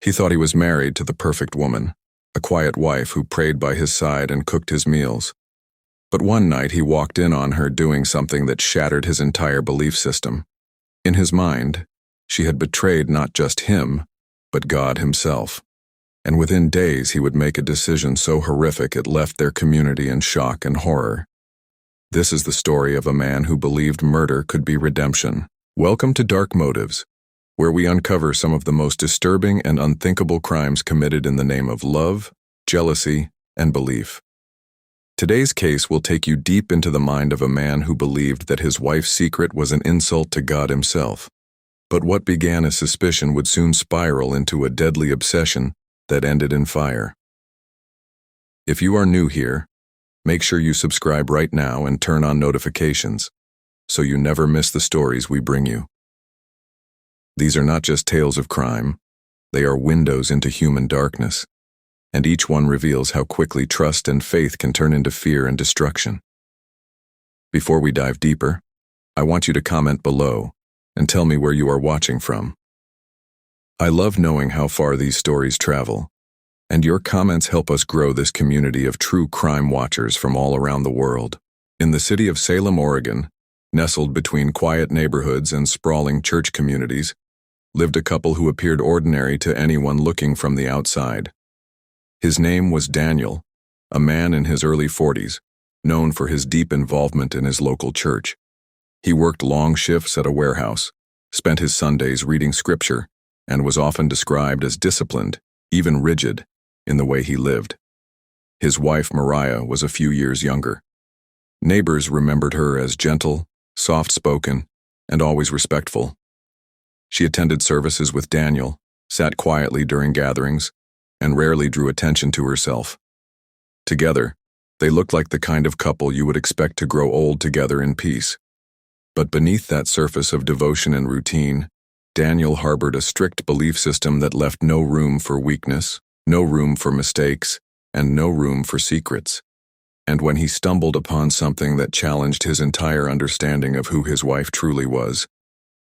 He thought he was married to the perfect woman, a quiet wife who prayed by his side and cooked his meals. But one night he walked in on her doing something that shattered his entire belief system. In his mind, she had betrayed not just him, but God himself. And within days he would make a decision so horrific it left their community in shock and horror. This is the story of a man who believed murder could be redemption. Welcome to Dark Motives, where we uncover some of the most disturbing and unthinkable crimes committed in the name of love, jealousy, and belief. Today's case will take you deep into the mind of a man who believed that his wife's secret was an insult to God himself. But what began as suspicion would soon spiral into a deadly obsession that ended in fire. If you are new here, make sure you subscribe right now and turn on notifications, so you never miss the stories we bring you. These are not just tales of crime, they are windows into human darkness, and each one reveals how quickly trust and faith can turn into fear and destruction. Before we dive deeper, I want you to comment below and tell me where you are watching from. I love knowing how far these stories travel, and your comments help us grow this community of true crime watchers from all around the world. In the city of Salem, Oregon, nestled between quiet neighborhoods and sprawling church communities, lived a couple who appeared ordinary to anyone looking from the outside. His name was Daniel, a man in his early 40s, known for his deep involvement in his local church. He worked long shifts at a warehouse, spent his Sundays reading scripture, and was often described as disciplined, even rigid, in the way he lived. His wife, Mariah, was a few years younger. Neighbors remembered her as gentle, soft-spoken, and always respectful. She attended services with Daniel, sat quietly during gatherings, and rarely drew attention to herself. Together, they looked like the kind of couple you would expect to grow old together in peace. But beneath that surface of devotion and routine, Daniel harbored a strict belief system that left no room for weakness, no room for mistakes, and no room for secrets. And when he stumbled upon something that challenged his entire understanding of who his wife truly was,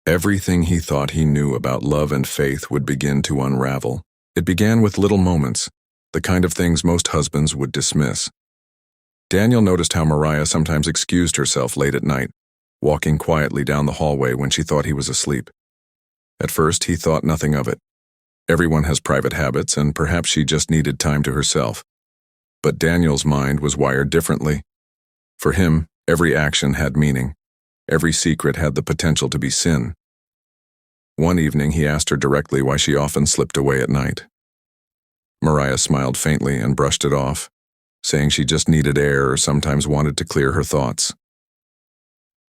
everything he thought he knew about love and faith would begin to unravel. It began with little moments, the kind of things most husbands would dismiss. Daniel noticed how Mariah sometimes excused herself late at night, walking quietly down the hallway when she thought he was asleep. At first, he thought nothing of it. Everyone has private habits, and perhaps she just needed time to herself. But Daniel's mind was wired differently. For him, every action had meaning. Every secret had the potential to be sin. One evening, he asked her directly why she often slipped away at night. Mariah smiled faintly and brushed it off, saying she just needed air or sometimes wanted to clear her thoughts.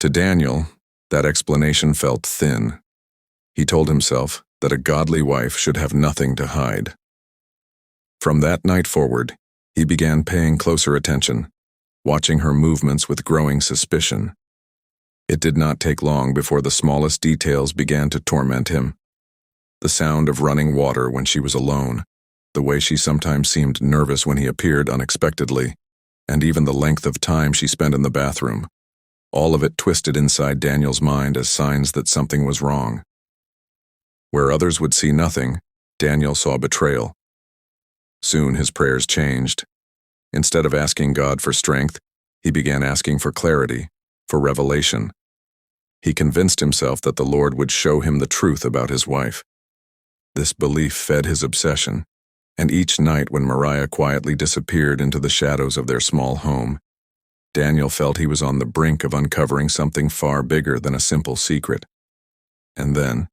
To Daniel, that explanation felt thin. He told himself that a godly wife should have nothing to hide. From that night forward, he began paying closer attention, watching her movements with growing suspicion. It did not take long before the smallest details began to torment him. The sound of running water when she was alone, the way she sometimes seemed nervous when he appeared unexpectedly, and even the length of time she spent in the bathroom. All of it twisted inside Daniel's mind as signs that something was wrong. Where others would see nothing, Daniel saw betrayal. Soon his prayers changed. Instead of asking God for strength, he began asking for clarity, for revelation. He convinced himself that the Lord would show him the truth about his wife. This belief fed his obsession, and each night when Mariah quietly disappeared into the shadows of their small home, Daniel felt he was on the brink of uncovering something far bigger than a simple secret. And then,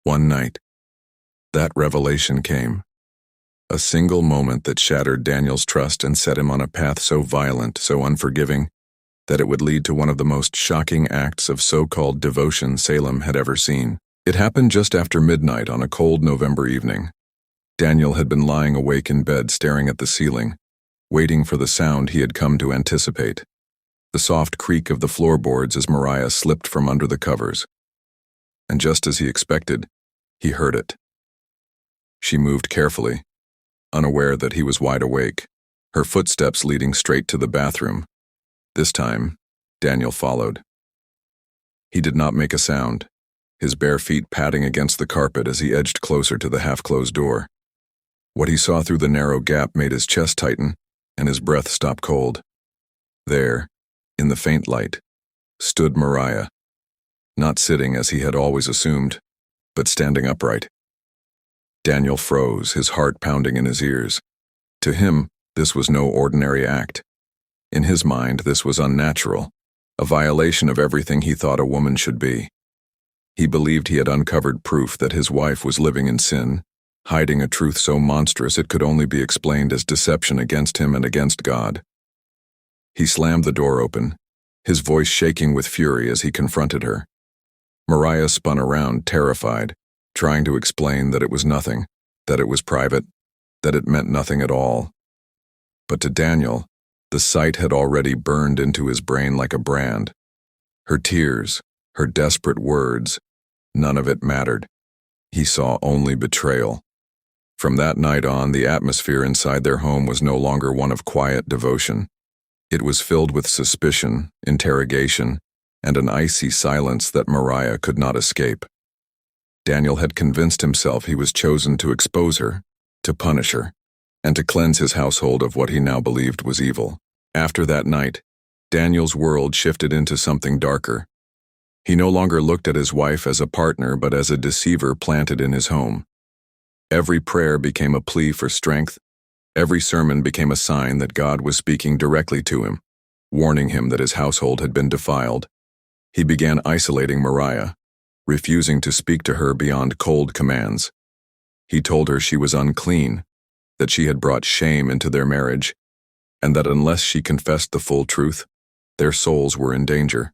one night, that revelation came. A single moment that shattered Daniel's trust and set him on a path so violent, so unforgiving, that it would lead to one of the most shocking acts of so-called devotion Salem had ever seen. It happened just after midnight on a cold November evening. Daniel had been lying awake in bed staring at the ceiling, waiting for the sound he had come to anticipate. The soft creak of the floorboards as Mariah slipped from under the covers. And just as he expected, he heard it. She moved carefully, unaware that he was wide awake, her footsteps leading straight to the bathroom. This time, Daniel followed. He did not make a sound, his bare feet padding against the carpet as he edged closer to the half-closed door. What he saw through the narrow gap made his chest tighten and his breath stop cold. There, in the faint light, stood Mariah, not sitting as he had always assumed, but standing upright. Daniel froze, his heart pounding in his ears. To him, this was no ordinary act. In his mind, this was unnatural, a violation of everything he thought a woman should be. He believed he had uncovered proof that his wife was living in sin, hiding a truth so monstrous it could only be explained as deception against him and against God. He slammed the door open, his voice shaking with fury as he confronted her. Mariah spun around, terrified, trying to explain that it was nothing, that it was private, that it meant nothing at all. But to Daniel, the sight had already burned into his brain like a brand. Her tears, her desperate words, none of it mattered. He saw only betrayal. From that night on, the atmosphere inside their home was no longer one of quiet devotion. It was filled with suspicion, interrogation, and an icy silence that Mariah could not escape. Daniel had convinced himself he was chosen to expose her, to punish her, and to cleanse his household of what he now believed was evil. After that night, Daniel's world shifted into something darker. He no longer looked at his wife as a partner but as a deceiver planted in his home. Every prayer became a plea for strength. Every sermon became a sign that God was speaking directly to him, warning him that his household had been defiled. He began isolating Mariah, refusing to speak to her beyond cold commands. He told her she was unclean, that she had brought shame into their marriage, and that unless she confessed the full truth, their souls were in danger.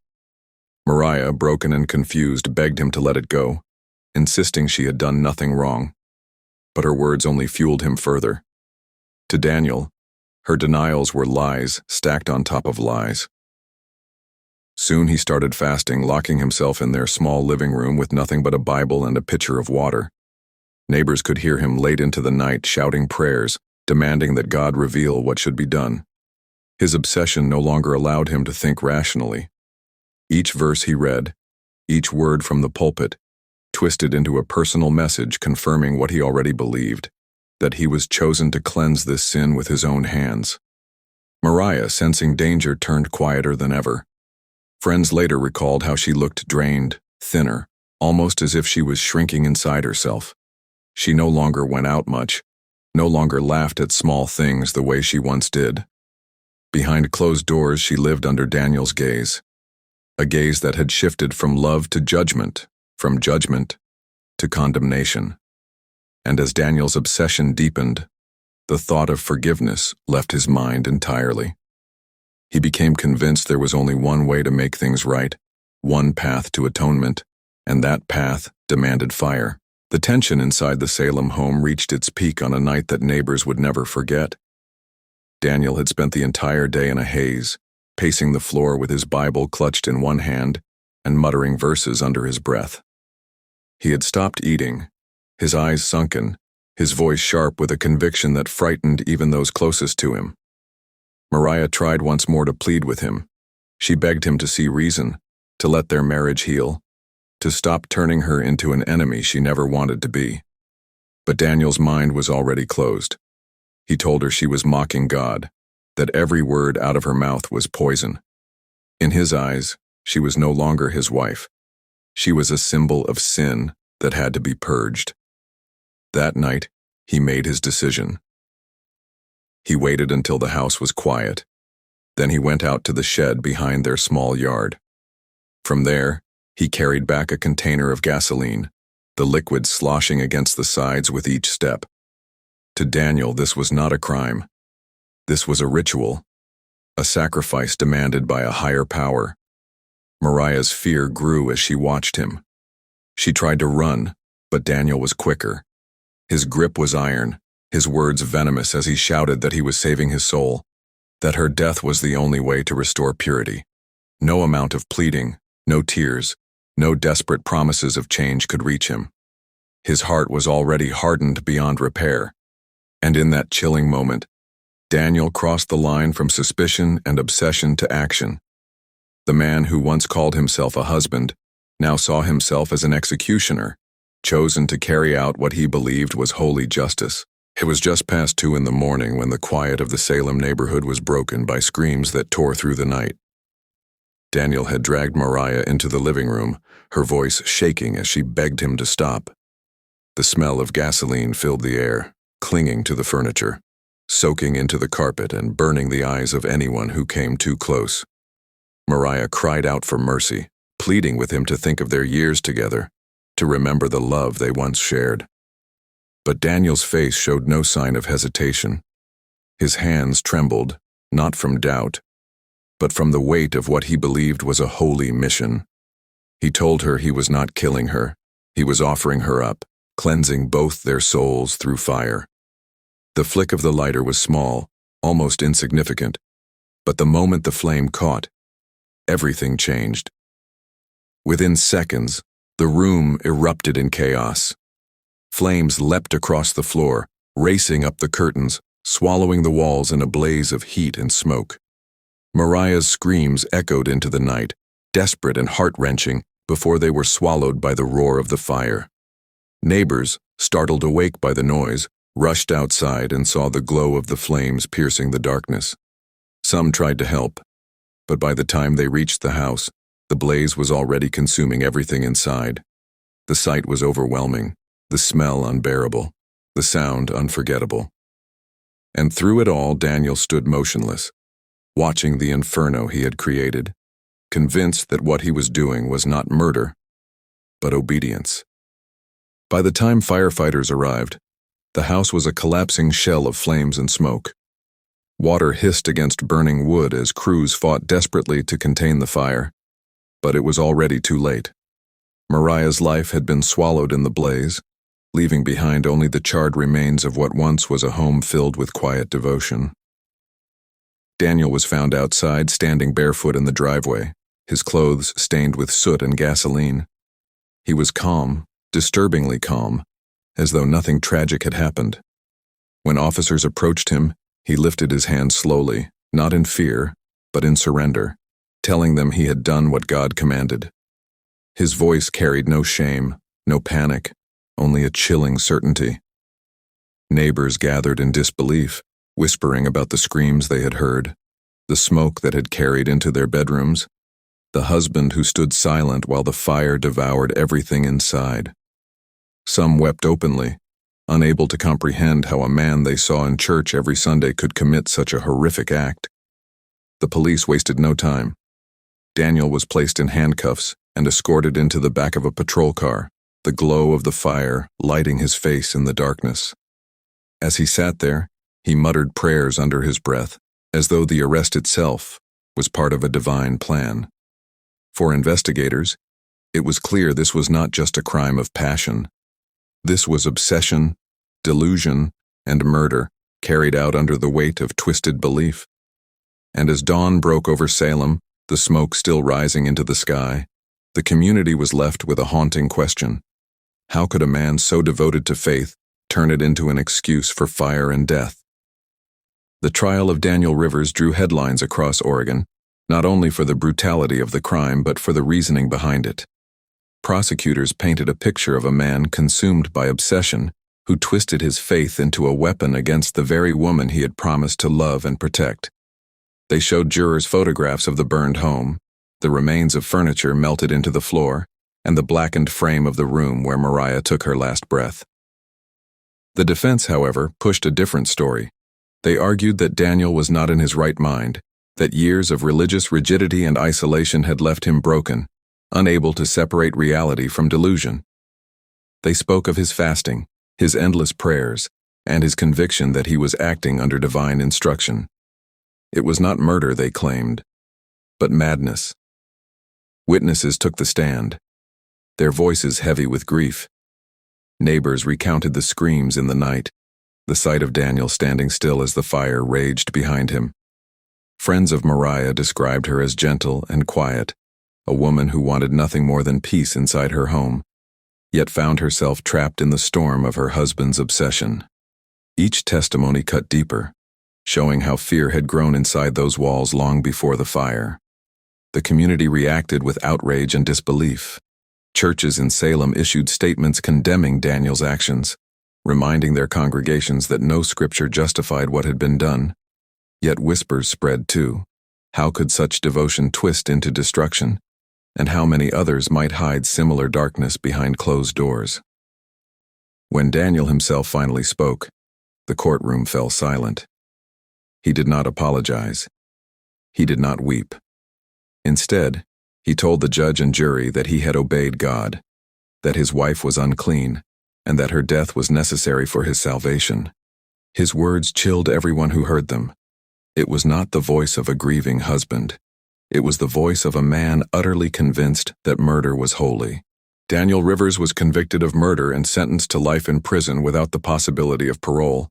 Mariah, broken and confused, begged him to let it go, insisting she had done nothing wrong. But her words only fueled him further. To Daniel, her denials were lies stacked on top of lies. Soon he started fasting, locking himself in their small living room with nothing but a Bible and a pitcher of water. Neighbors could hear him late into the night shouting prayers, demanding that God reveal what should be done. His obsession no longer allowed him to think rationally. Each verse he read, each word from the pulpit, twisted into a personal message confirming what he already believed, that he was chosen to cleanse this sin with his own hands. Mariah, sensing danger, turned quieter than ever. Friends later recalled how she looked drained, thinner, almost as if she was shrinking inside herself. She no longer went out much, no longer laughed at small things the way she once did. Behind closed doors, she lived under Daniel's gaze, a gaze that had shifted from love to judgment, from judgment to condemnation. And as Daniel's obsession deepened, the thought of forgiveness left his mind entirely. He became convinced there was only one way to make things right, one path to atonement, and that path demanded fire. The tension inside the Salem home reached its peak on a night that neighbors would never forget. Daniel had spent the entire day in a haze, pacing the floor with his Bible clutched in one hand and muttering verses under his breath. He had stopped eating, his eyes sunken, his voice sharp with a conviction that frightened even those closest to him. Mariah tried once more to plead with him. She begged him to see reason, to let their marriage heal, to stop turning her into an enemy she never wanted to be. But Daniel's mind was already closed. He told her she was mocking God, that every word out of her mouth was poison. In his eyes, she was no longer his wife. She was a symbol of sin that had to be purged. That night, he made his decision. He waited until the house was quiet. Then he went out to the shed behind their small yard. From there, he carried back a container of gasoline, the liquid sloshing against the sides with each step. To Daniel, this was not a crime. This was a ritual, a sacrifice demanded by a higher power. Mariah's fear grew as she watched him. She tried to run, but Daniel was quicker. His grip was iron, his words venomous as he shouted that he was saving his soul, that her death was the only way to restore purity. No amount of pleading, no tears, no desperate promises of change could reach him. His heart was already hardened beyond repair. And in that chilling moment, Daniel crossed the line from suspicion and obsession to action. The man who once called himself a husband now saw himself as an executioner, chosen to carry out what he believed was holy justice. It was just past 2 in the morning when the quiet of the Salem neighborhood was broken by screams that tore through the night. Daniel had dragged Mariah into the living room, her voice shaking as she begged him to stop. The smell of gasoline filled the air, clinging to the furniture, soaking into the carpet and burning the eyes of anyone who came too close. Mariah cried out for mercy, pleading with him to think of their years together, to remember the love they once shared. But Daniel's face showed no sign of hesitation. His hands trembled, not from doubt, but from the weight of what he believed was a holy mission. He told her he was not killing her, he was offering her up, cleansing both their souls through fire. The flick of the lighter was small, almost insignificant, but the moment the flame caught, everything changed. Within seconds, the room erupted in chaos. Flames leapt across the floor, racing up the curtains, swallowing the walls in a blaze of heat and smoke. Mariah's screams echoed into the night, desperate and heart-wrenching, before they were swallowed by the roar of the fire. Neighbors, startled awake by the noise, rushed outside and saw the glow of the flames piercing the darkness. Some tried to help, but by the time they reached the house, the blaze was already consuming everything inside. The sight was overwhelming, the smell unbearable, the sound unforgettable. And through it all, Daniel stood motionless, watching the inferno he had created, convinced that what he was doing was not murder, but obedience. By the time firefighters arrived, the house was a collapsing shell of flames and smoke. Water hissed against burning wood as crews fought desperately to contain the fire, but it was already too late. Mariah's life had been swallowed in the blaze, leaving behind only the charred remains of what once was a home filled with quiet devotion. Daniel was found outside, standing barefoot in the driveway, his clothes stained with soot and gasoline. He was calm, disturbingly calm, as though nothing tragic had happened. When officers approached him, he lifted his hand slowly, not in fear, but in surrender, telling them he had done what God commanded. His voice carried no shame, no panic, only a chilling certainty. Neighbors gathered in disbelief, whispering about the screams they had heard, the smoke that had carried into their bedrooms, the husband who stood silent while the fire devoured everything inside. Some wept openly, unable to comprehend how a man they saw in church every Sunday could commit such a horrific act. The police wasted no time. Daniel was placed in handcuffs and escorted into the back of a patrol car, the glow of the fire lighting his face in the darkness. As he sat there, he muttered prayers under his breath, as though the arrest itself was part of a divine plan. For investigators, it was clear this was not just a crime of passion. This was obsession, delusion, and murder carried out under the weight of twisted belief. And as dawn broke over Salem, the smoke still rising into the sky, the community was left with a haunting question. How could a man so devoted to faith turn it into an excuse for fire and death? The trial of Daniel Rivers drew headlines across Oregon, not only for the brutality of the crime but for the reasoning behind it. Prosecutors painted a picture of a man consumed by obsession who twisted his faith into a weapon against the very woman he had promised to love and protect. They showed jurors photographs of the burned home, the remains of furniture melted into the floor, and the blackened frame of the room where Mariah took her last breath. The defense, however, pushed a different story. They argued that Daniel was not in his right mind, that years of religious rigidity and isolation had left him broken, unable to separate reality from delusion. They spoke of his fasting, his endless prayers, and his conviction that he was acting under divine instruction. It was not murder, they claimed, but madness. Witnesses took the stand, their voices heavy with grief. Neighbors recounted the screams in the night, the sight of Daniel standing still as the fire raged behind him. Friends of Mariah described her as gentle and quiet, a woman who wanted nothing more than peace inside her home, yet found herself trapped in the storm of her husband's obsession. Each testimony cut deeper, showing how fear had grown inside those walls long before the fire. The community reacted with outrage and disbelief. Churches in Salem issued statements condemning Daniel's actions, reminding their congregations that no scripture justified what had been done. Yet whispers spread too. How could such devotion twist into destruction? And how many others might hide similar darkness behind closed doors? When Daniel himself finally spoke, the courtroom fell silent. He did not apologize. He did not weep. Instead, he told the judge and jury that he had obeyed God, that his wife was unclean, and that her death was necessary for his salvation. His words chilled everyone who heard them. It was not the voice of a grieving husband. It was the voice of a man utterly convinced that murder was holy. Daniel Rivers was convicted of murder and sentenced to life in prison without the possibility of parole.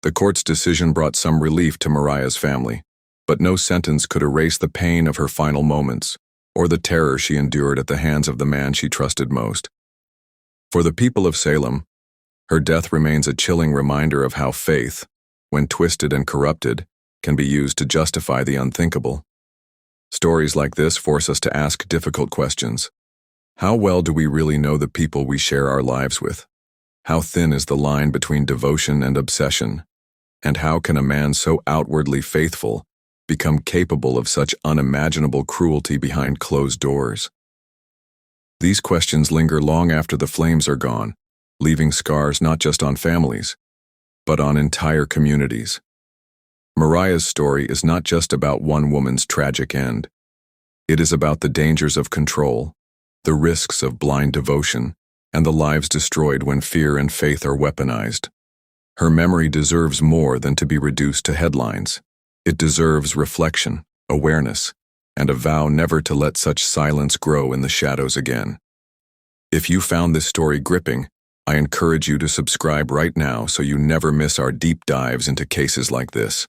The court's decision brought some relief to Mariah's family, but no sentence could erase the pain of her final moments or the terror she endured at the hands of the man she trusted most. For the people of Salem, her death remains a chilling reminder of how faith, when twisted and corrupted, can be used to justify the unthinkable. Stories like this force us to ask difficult questions. How well do we really know the people we share our lives with? How thin is the line between devotion and obsession? And how can a man so outwardly faithful become capable of such unimaginable cruelty behind closed doors? These questions linger long after the flames are gone, leaving scars not just on families, but on entire communities. Mariah's story is not just about one woman's tragic end. It is about the dangers of control, the risks of blind devotion, and the lives destroyed when fear and faith are weaponized. Her memory deserves more than to be reduced to headlines. It deserves reflection, awareness, and a vow never to let such silence grow in the shadows again. If you found this story gripping, I encourage you to subscribe right now so you never miss our deep dives into cases like this.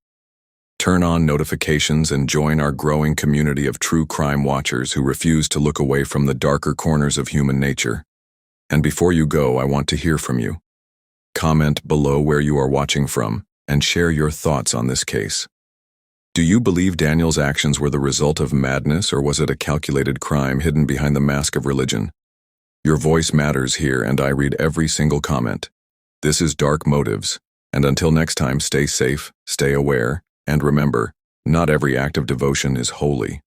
Turn on notifications and join our growing community of true crime watchers who refuse to look away from the darker corners of human nature. And before you go, I want to hear from you. Comment below where you are watching from and share your thoughts on this case. Do you believe Daniel's actions were the result of madness, or was it a calculated crime hidden behind the mask of religion? Your voice matters here, and I read every single comment. This is Dark Motives, and until next time, stay safe, stay aware, and remember, not every act of devotion is holy.